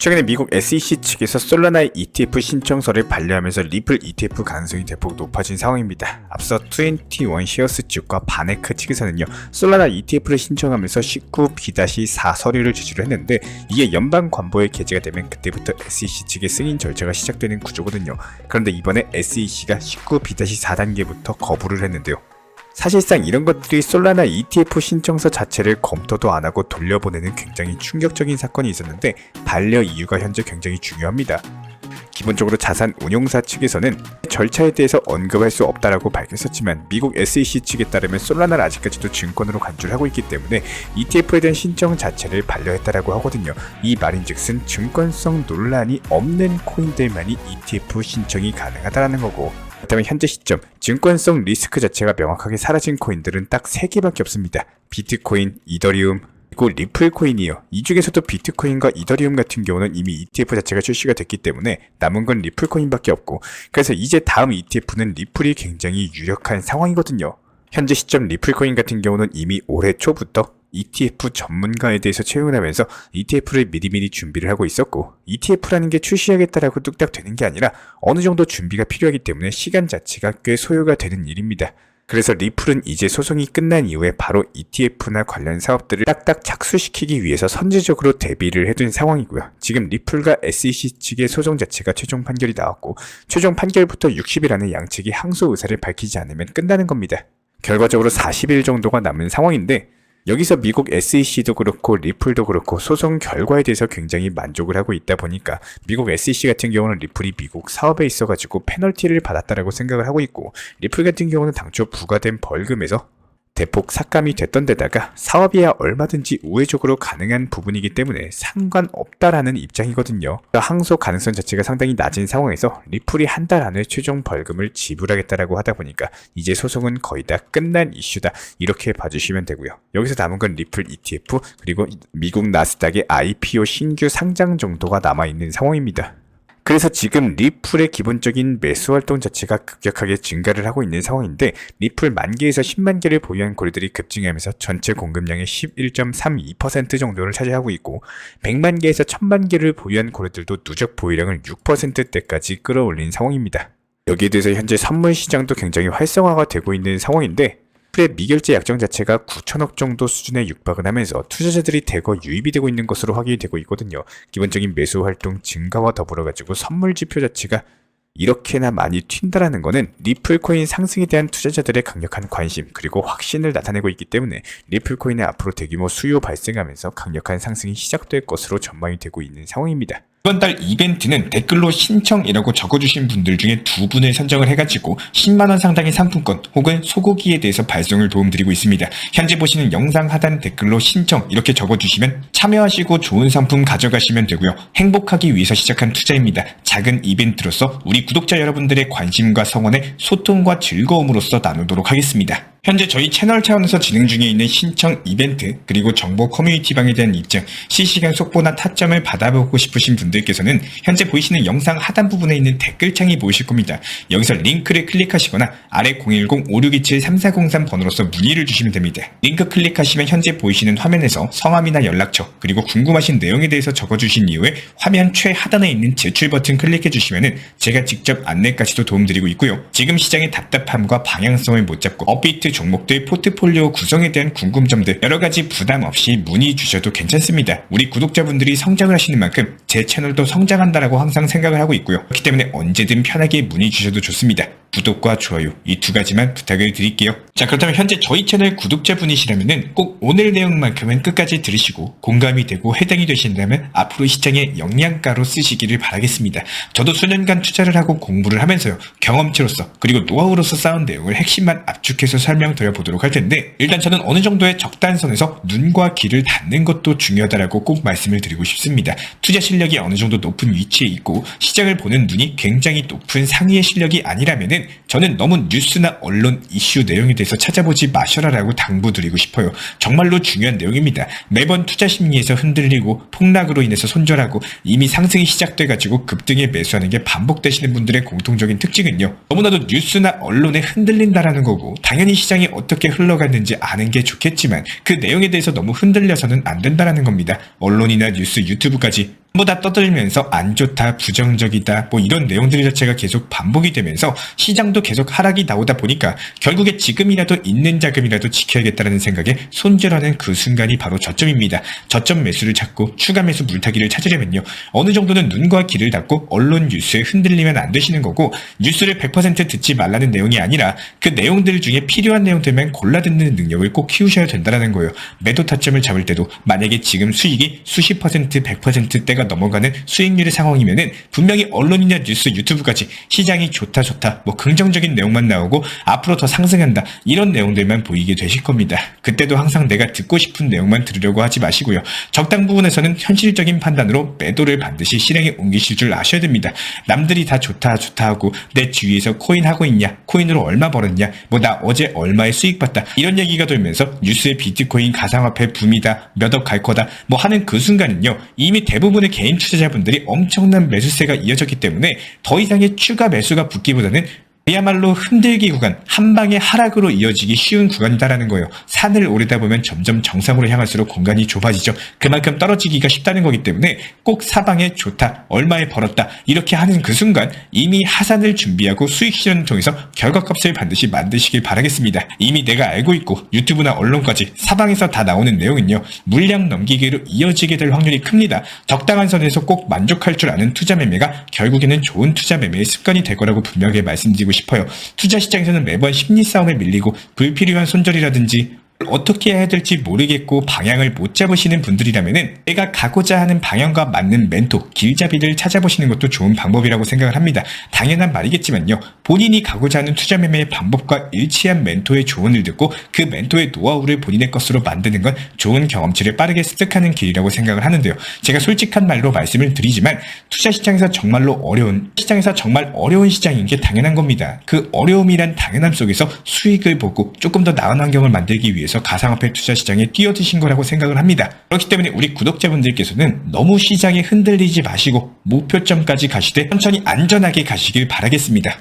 최근에 미국 SEC 측에서 솔라나의 ETF 신청서를 반려하면서 리플 ETF 가능성이 대폭 높아진 상황입니다. 앞서 21 쉐어스 측과 바네크 측에서는요, 솔라나 ETF를 신청하면서 19B-4 서류를 제출을 했는데, 이게 연방 관보에 게재가 되면 그때부터 SEC 측의 승인 절차가 시작되는 구조거든요. 그런데 이번에 SEC가 19B-4 단계부터 거부를 했는데요. 사실상 이런 것들이 솔라나 ETF 신청서 자체를 검토도 안 하고 돌려보내는 굉장히 충격적인 사건이 있었는데, 반려 이유가 현재 굉장히 중요합니다. 기본적으로 자산 운용사 측에서는 절차에 대해서 언급할 수 없다라고 밝혔었지만, 미국 SEC 측에 따르면 솔라나를 아직까지도 증권으로 간주하고 있기 때문에 ETF에 대한 신청 자체를 반려했다라고 하거든요. 이 말인즉슨 증권성 논란이 없는 코인들만이 ETF 신청이 가능하다라는 거고, 그렇다면 현재 시점 증권성 리스크 자체가 명확하게 사라진 코인들은 딱 3개밖에 없습니다. 비트코인, 이더리움, 그리고 리플 코인이요. 이 중에서도 비트코인과 이더리움 같은 경우는 이미 ETF 자체가 출시가 됐기 때문에 남은 건 리플 코인밖에 없고, 그래서 이제 다음 ETF는 리플이 굉장히 유력한 상황이거든요. 현재 시점 리플 코인 같은 경우는 이미 올해 초부터 ETF 전문가에 대해서 채용을 하면서 ETF를 미리미리 준비를 하고 있었고, ETF라는 게 출시하겠다라고 뚝딱 되는 게 아니라 어느 정도 준비가 필요하기 때문에 시간 자체가 꽤 소요가 되는 일입니다. 그래서 리플은 이제 소송이 끝난 이후에 바로 ETF나 관련 사업들을 딱딱 착수시키기 위해서 선제적으로 대비를 해둔 상황이고요. 지금 리플과 SEC 측의 소송 자체가 최종 판결이 나왔고, 최종 판결부터 60일 안에 양측이 항소 의사를 밝히지 않으면 끝나는 겁니다. 결과적으로 40일 정도가 남은 상황인데, 여기서 미국 SEC도 그렇고 리플도 그렇고 소송 결과에 대해서 굉장히 만족을 하고 있다 보니까 미국 SEC 같은 경우는 리플이 미국 사업에 있어가지고 페널티를 받았다라고 생각을 하고 있고, 리플 같은 경우는 당초 부과된 벌금에서 대폭 삭감이 됐던 데다가 사업이야 얼마든지 우회적으로 가능한 부분이기 때문에 상관없다라는 입장이거든요. 항소 가능성 자체가 상당히 낮은 상황에서 리플이 한 달 안에 최종 벌금을 지불하겠다라고 하다 보니까 이제 소송은 거의 다 끝난 이슈다, 이렇게 봐주시면 되고요. 여기서 남은 건 리플 ETF 그리고 미국 나스닥의 IPO 신규 상장 정도가 남아있는 상황입니다. 그래서 지금 리플의 기본적인 매수 활동 자체가 급격하게 증가를 하고 있는 상황인데, 리플 만 개에서 10만 개를 보유한 고래들이 급증하면서 전체 공급량의 11.32% 정도를 차지하고 있고, 100만 개에서 1000만 개를 보유한 고래들도 누적 보유량을 6%대까지 끌어올린 상황입니다. 여기에 대해서 현재 선물 시장도 굉장히 활성화가 되고 있는 상황인데, 리플의 미결제 약정 자체가 9천억 정도 수준에 육박을 하면서 투자자들이 대거 유입이 되고 있는 것으로 확인이 되고 있거든요. 기본적인 매수 활동 증가와 더불어 가지고 선물 지표 자체가 이렇게나 많이 튄다라는 거는 리플 코인 상승에 대한 투자자들의 강력한 관심 그리고 확신을 나타내고 있기 때문에 리플 코인의 앞으로 대규모 수요 발생하면서 강력한 상승이 시작될 것으로 전망이 되고 있는 상황입니다. 이번 달 이벤트는 댓글로 신청이라고 적어주신 분들 중에 2분을 선정을 해가지고 10만원 상당의 상품권 혹은 소고기에 대해서 발송을 도움드리고 있습니다. 현재 보시는 영상 하단 댓글로 신청 이렇게 적어주시면 참여하시고 좋은 상품 가져가시면 되고요. 행복하기 위해서 시작한 투자입니다. 작은 이벤트로서 우리 구독자 여러분들의 관심과 성원에 소통과 즐거움으로써 나누도록 하겠습니다. 현재 저희 채널 차원에서 진행 중에 있는 신청 이벤트 그리고 정보 커뮤니티방에 대한 입장, 실시간 속보나 타점을 받아보고 싶으신 분들께서는 현재 보이시는 영상 하단 부분에 있는 댓글창이 보이실 겁니다. 여기서 링크를 클릭하시거나 아래 010-5627-3403 번호로서 문의를 주시면 됩니다. 링크 클릭하시면 현재 보이시는 화면에서 성함이나 연락처 그리고 궁금하신 내용에 대해서 적어주신 이후에 화면 최하단에 있는 제출 버튼 클릭해주시면 제가 직접 안내까지도 도움드리고 있고요. 지금 시장의 답답함과 방향성을 못 잡고 업비트 종목들 포트폴리오 구성에 대한 궁금점들 여러가지 부담 없이 문의 주셔도 괜찮습니다. 우리 구독자분들이 성장을 하시는 만큼 제 채널도 성장한다라고 항상 생각을 하고 있고요. 그렇기 때문에 언제든 편하게 문의 주셔도 좋습니다. 구독과 좋아요 이 2가지만 부탁을 드릴게요. 자, 그렇다면 현재 저희 채널 구독자분이시라면 꼭 오늘 내용만큼은 끝까지 들으시고 공감이 되고 해당이 되신다면 앞으로 시장의 영양가로 쓰시기를 바라겠습니다. 저도 수년간 투자를 하고 공부를 하면서요, 경험치로서 그리고 노하우로서 쌓은 내용을 핵심만 압축해서 설명드려 보도록 할 텐데, 일단 저는 어느 정도의 적단선에서 눈과 귀를 닫는 것도 중요하다라고 꼭 말씀을 드리고 싶습니다. 투자 실력이 어느 정도 높은 위치에 있고 시장을 보는 눈이 굉장히 높은 상위의 실력이 아니라면은 저는 너무 뉴스나 언론 이슈 내용에 대해서 찾아보지 마셔라라고 당부드리고 싶어요. 정말로 중요한 내용입니다. 매번 투자 심리에서 흔들리고 폭락으로 인해서 손절하고 이미 상승이 시작돼가지고 급등에 매수하는 게 반복되시는 분들의 공통적인 특징은요, 너무나도 뉴스나 언론에 흔들린다라는 거고, 당연히 시장이 어떻게 흘러갔는지 아는 게 좋겠지만 그 내용에 대해서 너무 흔들려서는 안 된다라는 겁니다. 언론이나 뉴스, 유튜브까지 전부 다 떠들면서 안 좋다, 부정적이다, 뭐 이런 내용들 자체가 계속 반복이 되면서 시장도 계속 하락이 나오다 보니까 결국에 지금이라도 있는 자금이라도 지켜야겠다는 생각에 손절하는 그 순간이 바로 저점입니다. 저점 매수를 찾고 추가 매수 물타기를 찾으려면요. 어느 정도는 눈과 귀를 닫고 언론 뉴스에 흔들리면 안 되시는 거고, 뉴스를 100% 듣지 말라는 내용이 아니라 그 내용들 중에 필요한 내용들만 골라 듣는 능력을 꼭 키우셔야 된다는 거예요. 매도 타점을 잡을 때도 만약에 지금 수익이 수십 퍼센트, 100%대가 넘어가는 수익률의 상황이면은 분명히 언론이나 뉴스, 유튜브까지 시장이 좋다 뭐 긍정적인 내용만 나오고 앞으로 더 상승한다 이런 내용들만 보이게 되실 겁니다. 그때도 항상 내가 듣고 싶은 내용만 들으려고 하지 마시고요. 적당 부분에서는 현실적인 판단으로 매도를 반드시 실행에 옮기실 줄 아셔야 됩니다. 남들이 다 좋다 하고 내 주위에서 코인 하고 있냐, 코인으로 얼마 벌었냐, 뭐 나 어제 얼마의 수익 봤다 이런 얘기가 돌면서 뉴스에 비트코인 가상화폐 붐이다, 몇 억 갈 거다 뭐 하는 그 순간은요, 이미 대부분의 개인 투자자분들이 엄청난 매수세가 이어졌기 때문에 더 이상의 추가 매수가 붙기보다는 그야말로 흔들기 구간, 한 방의 하락으로 이어지기 쉬운 구간이다라는 거예요. 산을 오르다 보면 점점 정상으로 향할수록 공간이 좁아지죠. 그만큼 떨어지기가 쉽다는 거기 때문에 꼭 사방에 좋다, 얼마에 벌었다 이렇게 하는 그 순간 이미 하산을 준비하고 수익 실현을 통해서 결과값을 반드시 만드시길 바라겠습니다. 이미 내가 알고 있고 유튜브나 언론까지 사방에서 다 나오는 내용은요, 물량 넘기기로 이어지게 될 확률이 큽니다. 적당한 선에서 꼭 만족할 줄 아는 투자 매매가 결국에는 좋은 투자 매매의 습관이 될 거라고 분명히 말씀드리고 싶어요. 투자 시장에서는 매번 심리 싸움에 밀리고 불필요한 손절이라든지 어떻게 해야 될지 모르겠고 방향을 못 잡으시는 분들이라면은 내가 가고자 하는 방향과 맞는 멘토, 길잡이를 찾아보시는 것도 좋은 방법이라고 생각을 합니다. 당연한 말이겠지만요, 본인이 가고자 하는 투자 매매의 방법과 일치한 멘토의 조언을 듣고 그 멘토의 노하우를 본인의 것으로 만드는 건 좋은 경험치를 빠르게 습득하는 길이라고 생각을 하는데요. 제가 솔직한 말로 말씀을 드리지만 투자 시장에서 정말 어려운 시장인 게 당연한 겁니다. 그 어려움이란 당연함 속에서 수익을 보고 조금 더 나은 환경을 만들기 위해서 가상화폐 투자 시장에 뛰어드신 거라고 생각을 합니다. 그렇기 때문에 우리 구독자분들께서는 너무 시장에 흔들리지 마시고 목표점까지 가시되 천천히 안전하게 가시길 바라겠습니다.